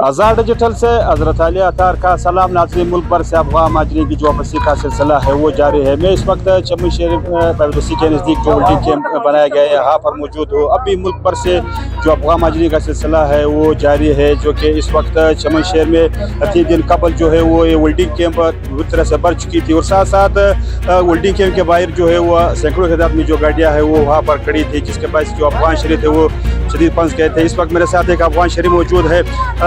आज़ाद digital से हज़रत अली अतार का सलाम। नाज़रीन, मुल्क भर से अफगान माजरीन की जो वापसी का सिलसिला है वो जारी है। मैं इस वक्त चम्बी शरीफ प्राइवेसी के नज़दीक जो होल्डिंग कैंप बनाया गया है यहाँ पर मौजूद हूँ। अभी मुल्क भर से जो अफगान माजरीन का सिलसिला है वो जारी है, जो कि इस वक्त चम्बी शहर में 3 दिन कबल जो है वो ये होल्डिंग कैंप पूरी तरह से भर चुकी थी और साथ साथ होल्डिंग कैंप के बाहर जो है वो सैकड़ों की तादाद में जो गाड़ियाँ हैं वो वहाँ पर खड़ी थी, जिसके पास जो अफगान शरीफ थे वो शदीद पंस गए थे। इस वक्त मेरे साथ एक अफगान शरीफ मौजूद है।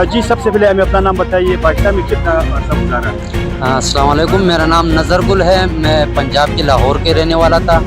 जी, सबसे पहले हमें अपना नाम बताइए, पाकिस्तान में कितना अर्सा गुजारा है? अस्सलाम वालेकुम, मेरा नाम नज़र गुल है। मैं पंजाब के लाहौर के रहने वाला था।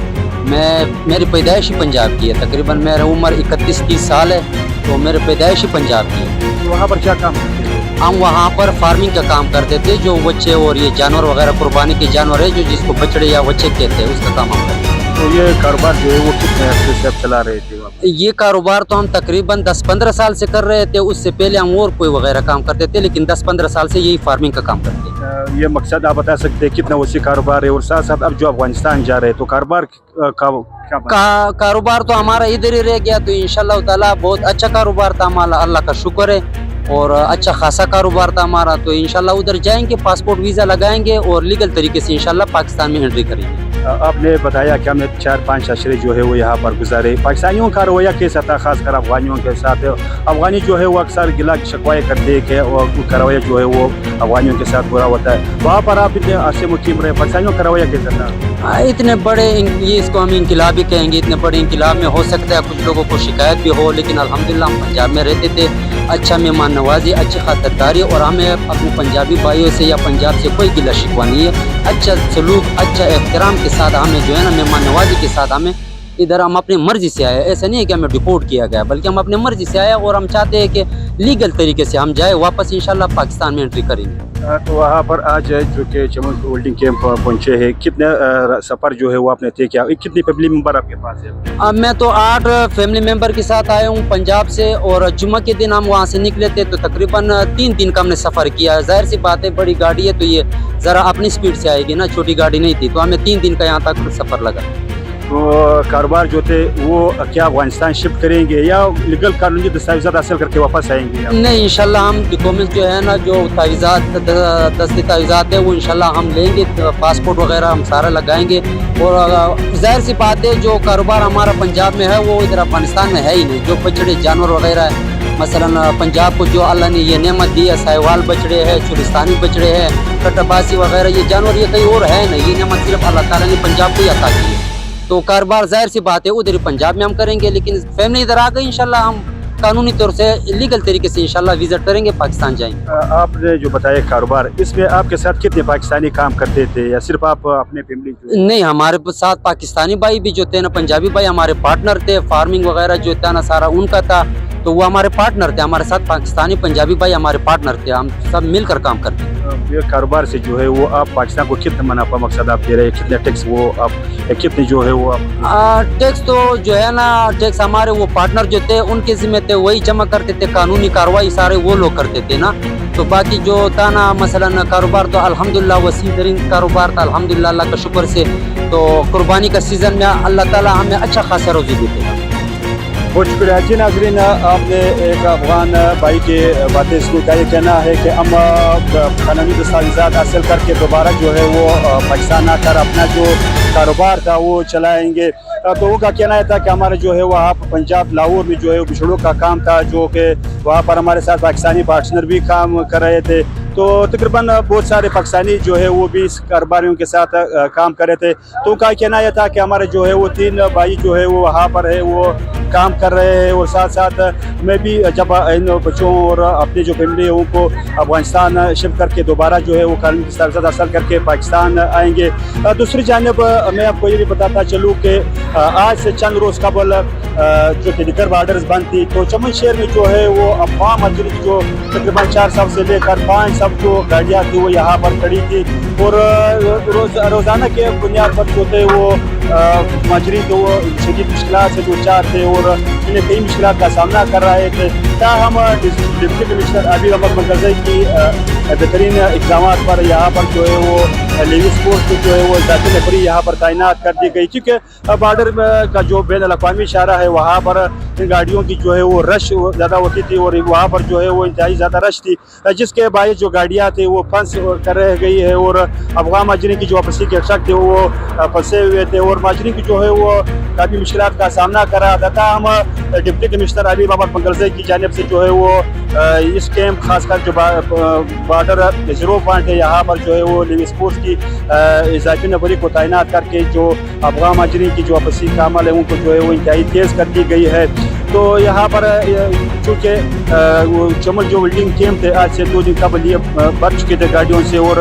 मेरी पैदाइश ही पंजाब की है। तकरीबन मेरी उम्र 31-30 साल है, तो मेरी पैदाइश ही पंजाब की है। वहाँ पर क्या काम करते थे? हम वहाँ पर फार्मिंग का काम करते थे। जो बच्चे और ये जानवर वगैरह कुर्बानी के जानवर है, जो जिसको बछड़े या बच्चे कहते हैं, उसका काम हम करते हैं। तो ये कारोबार जो है वो कितने अर्से से आप चला रहे थे वहाँ? ये कारोबार तो हम तकरीबन 10-15 साल से कर रहे थे। उससे पहले हम और कोई वगैरह काम करते थे, लेकिन 10-15 साल से यही फार्मिंग का काम करते हैं। ये मकसद आप बता सकते हैं कितना वसी कारोबार है? और साथ साथ अब जो अफगानिस्तान जा रहे हैं तो कारोबार क्या कारोबार तो हमारा इधर ही रह गया। तो इंशाल्लाह ताला बहुत अच्छा कारोबार था हमारा, अल्लाह का शुक्र है, और अच्छा खासा कारोबार था हमारा। तो इंशाल्लाह उधर जाएंगे, पासपोर्ट वीज़ा लगाएंगे और लीगल तरीके से इंशाल्लाह पाकिस्तान में एंट्री करेंगे। आपने बताया कि हमने 4-5 अशरे जो है वो यहाँ पर गुजारे। पाकिस्तानियों का रवैया कैसा था, खासकर अफगानियों के साथ? अफगानी जो है वो अक्सर गिला शिकवाए करते हैं कि उनका रवैया जो है वो अफगानियों के साथ बुरा होता है। वहाँ पर आप इतने अरसे मुकीम रहे, पाकिस्तानियों का रवैया कैसा था? इतने बड़े ये इसको हम इनकलाब ही कहेंगे। इतने बड़े इनकलाब में हो सकता है कुछ लोगों को शिकायत भी हो, लेकिन अल्हम्दुलिल्लाह हम पंजाब में रहते थे। अच्छा मेहमान नवाजी, अच्छी खातिरदारी, और हमें अपने पंजाबी भाइयों से या पंजाब से कोई गिला शिकवा नहीं है। अच्छा सलूक, अच्छा एहतराम के साथ हमें जो है ना, मेहमान नवाजी के साथ हमें इधर हम अपनी मर्जी से आए। ऐसा नहीं है कि हमें डिपोर्ट किया गया, बल्कि हम अपने मर्जी से आए और हम चाहते हैं कि लीगल तरीके से हम जाए वापस इंशाल्लाह पाकिस्तान में एंट्री करेंगे। तो वहाँ पर आज जो कि चमन होल्डिंग कैंप पहुँचे हैं, कितने सफ़र जो है वो आपने तय किया? कितनी फैमिली मेंबर आपके पास है? अब मैं तो 8 फैमिली मेंबर के साथ आया हूँ पंजाब से, और जुम्मे के दिन हम वहाँ से निकले थे। तो तकरीबन 3 दिन का हमने सफ़र किया। जाहिर सी बात है, बड़ी गाड़ी है तो ये ज़रा अपनी स्पीड से आएगी ना, छोटी गाड़ी नहीं थी, तो हमें 3 दिन का यहाँ तक सफ़र लगा। तो कारोबार जो थे वो क्या अफगानिस्तान शिफ्ट करेंगे या लीगल कानूनी दस्तावेज़ात हासिल करके वापस आएंगे? नहीं, इंशाल्लाह हम डॉक्यूमेंट्स जो है ना, जो दस्तावेज़ात है वो इंशाल्लाह हम लेंगे। पासपोर्ट वगैरह हम सारा लगाएंगे। और जाहिर सी बात है, जो कारोबार हमारा पंजाब में है वो इधर अफगानिस्तान में है ही नहीं। जो बछड़े जानवर वगैरह है, मसलन पंजाब को जो अल्लाह ने ये नेमत दी है, साहिवाल बछड़े है, चुलिस्तानी बछड़े है, कटबासी वगैरह, ये जानवर ये कहीं और है नहीं। ये नेमत सिर्फ अल्लाह ताला ने पंजाब को ही अता की है। तो कारोबार जाहिर सी बात है उधर ही पंजाब में हम करेंगे, लेकिन फैमिली इधर आ गई, इंशाल्लाह हम कानूनी तौर से लीगल तरीके से इंशाल्लाह विजिट करेंगे, पाकिस्तान जाएंगे। आपने जो बताया कारोबार, इसमें आपके साथ कितने पाकिस्तानी काम करते थे या सिर्फ आप अपने फैमिली? नहीं, हमारे साथ पाकिस्तानी भाई भी जो थे ना, पंजाबी भाई हमारे पार्टनर थे। फार्मिंग वगैरह जो था ना सारा उनका था, तो वो हमारे पार्टनर थे। हमारे साथ पाकिस्तानी पंजाबी भाई हमारे पार्टनर थे, हम सब मिलकर काम करते थे। ये कारोबार से जो है वो आप पाकिस्तान को कितना मुनाफा मकसद आप दे रहे हैं? कितने टैक्स वो आप कितने जो है वो आप? टैक्स तो जो है ना, टैक्स हमारे वो पार्टनर जो थे उनके जिम्मे थे, वही जमा करते थे। कानूनी कार्रवाई सारे वो लोग करते थे ना। तो बाकी जो था ना, मसलन कारोबार तो अल्हम्दुलिल्लाह वसी तरीन कारोबार था, अल्हम्दुलिल्लाह अल्लाह का शुक्र से। तो कुर्बानी का सीज़न में अल्लाह ताला हमें अच्छा खासा रोज़ी देते हैं। बहुत शुक्रिया। जी नाज़रीन, आपने एक अफगान भाई के बातें सुनी का ये कहना है कि हम कानूनी दस्तावेज़ात हासिल करके दोबारा जो है वो पाकिस्तान आकर अपना जो कारोबार था वो चलाएंगे। तो उनका कहना था कि हमारा जो है वहाँ पंजाब लाहौर में जो है बिछड़ों का काम था, जो कि वहाँ पर हमारे साथ पाकिस्तानी पार्टनर भी काम कर रहे थे। तो तकरीबन बहुत सारे पाकिस्तानी जो है वो भी इस कारोबारियों के साथ काम कर रहे थे। तो उनका कहना यह था कि हमारे जो है वो 3 भाई जो है वो वहाँ पर है वो काम कर रहे हैं, और साथ साथ मैं भी जब इन बच्चों और अपनी जो फैमिली है उनको अफगानिस्तान शिफ्ट करके दोबारा जो है वो कानूनी दस्तावेज़ात हासिल करके पाकिस्तान आएंगे। दूसरी जानिब मैं आपको ये भी बताता चलूँ कि आज से चंद रोज़ कबल जो कि लिकर बार्डर्स बंद थी, तो चमन शहर में जो है वो अफगान माजरीन की जो तकरीबन 400 से लेकर 500 जो गाड़ियाँ थी वो यहाँ पर खड़ी थी। और रोज़ाना के बुनियाद पर जो थे वो माजरीन तो वो शदीद मुश्किलात से दो चार थे। और انہیں کئی مشکلات کا سامنا کر رہے تھے. تاہم ڈپٹی کمشنر عابد احمد منقذی کی بہترین اقدامات پر یہاں پر جو ہے وہ لیوی سپورٹ جو ہے وہ ذاتی نفری یہاں پر تعینات کر دی گئی, کیونکہ بارڈر کا جو بین الاقوامی شاہراہ ہے وہاں پر ان گاڑیوں کی جو ہے وہ رش زیادہ ہوتی تھی اور وہاں پر جو ہے وہ انتہائی زیادہ رش تھی, جس کے باعث جو گاڑیاں تھیں وہ پھنس کر رہ گئی ہے اور افغان مہاجرین کی جو واپسی کے شک تھے وہ پھنسے ہوئے تھے اور مہاجرین کی جو ہے وہ کافی مشکلات کا سامنا کر رہا تھا. ہم ڈپٹی کمشنر عابد احمد منقذی کی جانب سے جو ہے وہ اس کیمپ خاص کر جو بارڈر 0 پوائنٹ ہے یہاں پر جو ہے وہ لیوی سپورٹس کی اضافی نفری کو تعینات کر کے جو افغان مہاجرین کی جو واپسی کا عمل ہے ان کو جو ہے وہ انتہائی تیز کر دی گئی ہے. تو یہاں پر چونکہ چمل جو ولڈنگ کیمپ تھے آج سے 2 دن قبل یہ بھر چکے تھے گاڑیوں سے اور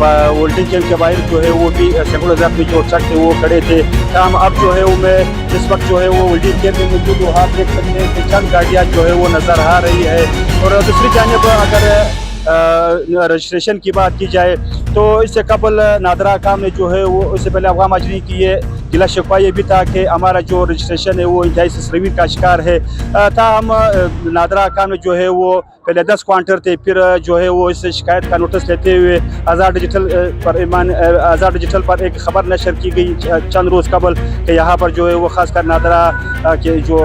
ولڈنگ کیمپ کے باہر جو ہے وہ بھی سینکڑوں ہزار میں جو ٹرک تھے وہ کھڑے تھے. ہم اب جو ہے وہ میں اس وقت جو ہے وہ ولڈنگ کیمپ میں موجود ہوں, آپ دیکھ سکتے ہیں کہ چند گاڑیاں جو ہے وہ نظر آ رہی ہے. اور دوسری جانب اگر رجسٹریشن کی بات کی جائے تو اس سے قبل نادرا حکام نے جو ہے وہ اس سے پہلے افغان مہاجرین کی یہ گلا شکوہ یہ بھی تھا کہ ہمارا جو رجسٹریشن ہے وہ انتہائی سسروی کا شکار ہے. تاہم نادرا حکام نے جو ہے وہ پہلے 10 کوانٹر تھے, پھر جو ہے وہ اس شکایت کا نوٹس لیتے ہوئے آزاد ڈیجیٹل پر ایک خبر نشر کی گئی چند روز قبل کہ یہاں پر جو ہے وہ خاص کر نادرا کے جو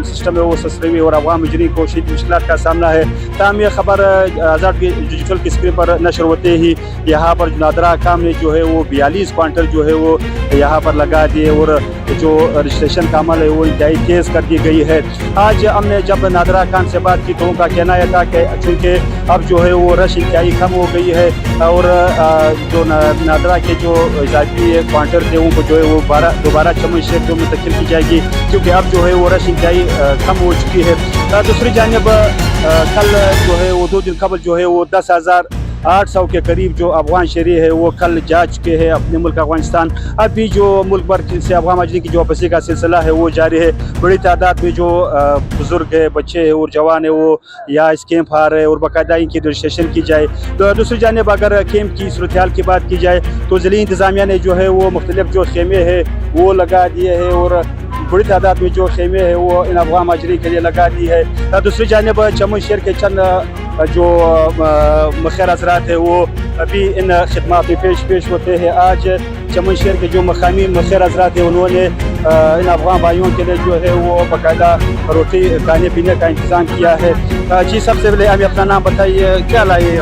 سسٹم ہے وہ سسروی اور افغان مہاجرین کو شدید مشکلات کا سامنا ہے. تاہم یہ خبر آزاد ڈیجیٹل کی اسکرین پر نشر ہوتے ہی یہاں پر نادرا حکام نے جو ہے وہ 42 کوانٹر جو ہے وہ یہاں پر لگا دیے اور جو رجسٹریشن کا عمل ہے وہ انتہائی تیز کر دی گئی ہے. آج ہم نے جب نادرا حکام سے بات کی تو ان کا کہنا یہ تھا کہ چونکہ اب جو ہے وہ رش انتہائی کم ہو گئی ہے اور جو نادرا کے جو اضافی کوانٹر تھے ان کو جو ہے وہ دوبارہ چمن شیخ جو منتقل کی جائے گی, کیونکہ اب جو ہے وہ رش انتہائی کم ہو چکی ہے. دوسری جانب کل جو ہے وہ 2 دن قبل جو ہے وہ 10,800 کے قریب جو افغان شہری ہے وہ کل جا چکے ہیں اپنے ملک افغانستان. اب بھی جو ملک بھر سے افغان مہاجرین کی جو واپسی کا سلسلہ ہے وہ جاری ہے. بڑی تعداد میں جو بزرگ ہے, بچے ہیں اور جوان ہیں وہ یا اس کیمپ آ رہے ہیں اور باقاعدہ ان کی رجسٹریشن کی جائے. تو دوسری جانب اگر کیمپ کی صورتحال کی بات کی جائے تو ضلعی انتظامیہ نے جو ہے وہ مختلف جو خیمے ہیں وہ لگا دیے ہیں اور بڑی تعداد میں جو خیمے ہیں وہ ان افغان مہاجرین کے لیے لگا دی ہے. دوسری جانب چمن شہر کے چند جو مخیر حضرات ہیں وہ ابھی ان خدمات میں پیش ہوتے ہیں. آج چمن شہر کے جو مقامی مخیر حضرات ہیں انہوں نے ان افغان بھائیوں کے لیے جو ہے وہ باقاعدہ روٹی کھانے پینے کا انتظام کیا ہے. جی سب سے پہلے ابھی اپنا نام بتائیے, کیا لائے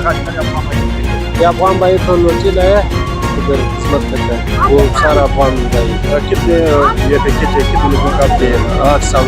افغان بھائی تو روٹی لائے ادھر خدمت کرتا ہے وہ سارا افغان بھائی. کتنے یہ تھے کتنے لوگوں کا تھے؟ 800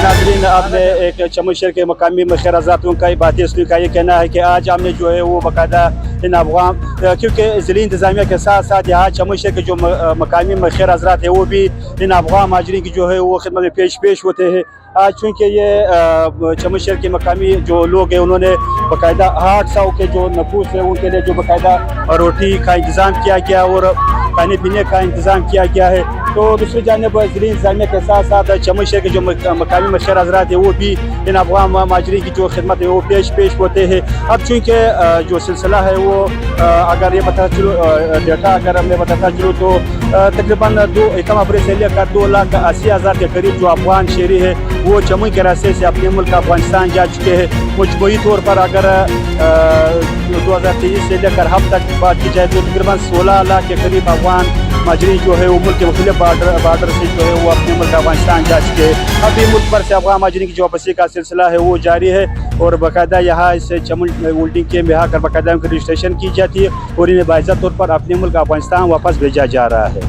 ناظرین, آپ نے ایک چمن شہر کے مقامی مخیر حضرات کا باتیں سنی کا یہ کہنا ہے کہ آج ہم نے جو ہے وہ باقاعدہ ان افغان کیونکہ ضلعی انتظامیہ کے ساتھ ساتھ یہاں چمن شہر کے جو مقامی مخیر حضرات ہیں وہ بھی ان افغان مہاجرین کی جو ہے وہ خدمت میں پیش ہوتے ہیں. آج چونکہ یہ چمن شہر کے مقامی جو لوگ ہیں انہوں نے باقاعدہ 800 کے جو نفوس ہیں ان کے لیے جو باقاعدہ روٹی کا انتظام کیا گیا اور کھانے پینے کا انتظام کیا گیا ہے. تو دوسری جانب ضلعی انتظامیہ کے ساتھ ساتھ چمن شہر کے جو مقامی مشیر حضرات ہیں وہ بھی ان افغان مہاجرین کی جو خدمت ہے وہ پیش ہوتے ہیں. اب چونکہ جو سلسلہ ہے وہ اگر یہ پتہ چلو ڈیٹا اگر ہمیں بتاتا چلو تو تقریباً 1 اپریل سے لے کر 2,80,000 کے قریب جو افغان شہری ہے وہ چمن کے راستے سے اپنے ملک افغانستان جا چکے ہیں. مجموعی طور پر اگر 2023 سے لے کر اب تک بات کی جائے تو تقریباً 16 لاکھ کے قریب افغان مہاجرین جو ہے وہ ملک کے مختلف بارڈر سے جو ہے وہ اپنے ملک افغانستان جا چکے ہیں. ابھی ملک بھر سے افغان مہاجرین کی جو واپسی کا سلسلہ ہے وہ جاری ہے اور باقاعدہ یہاں اس چمن ولڈنگ کیمپ میں آ کر باقاعدہ ان کی رجسٹریشن کی جاتی ہے اور انہیں باعزت طور پر اپنے ملک افغانستان واپس بھیجا جا رہا ہے.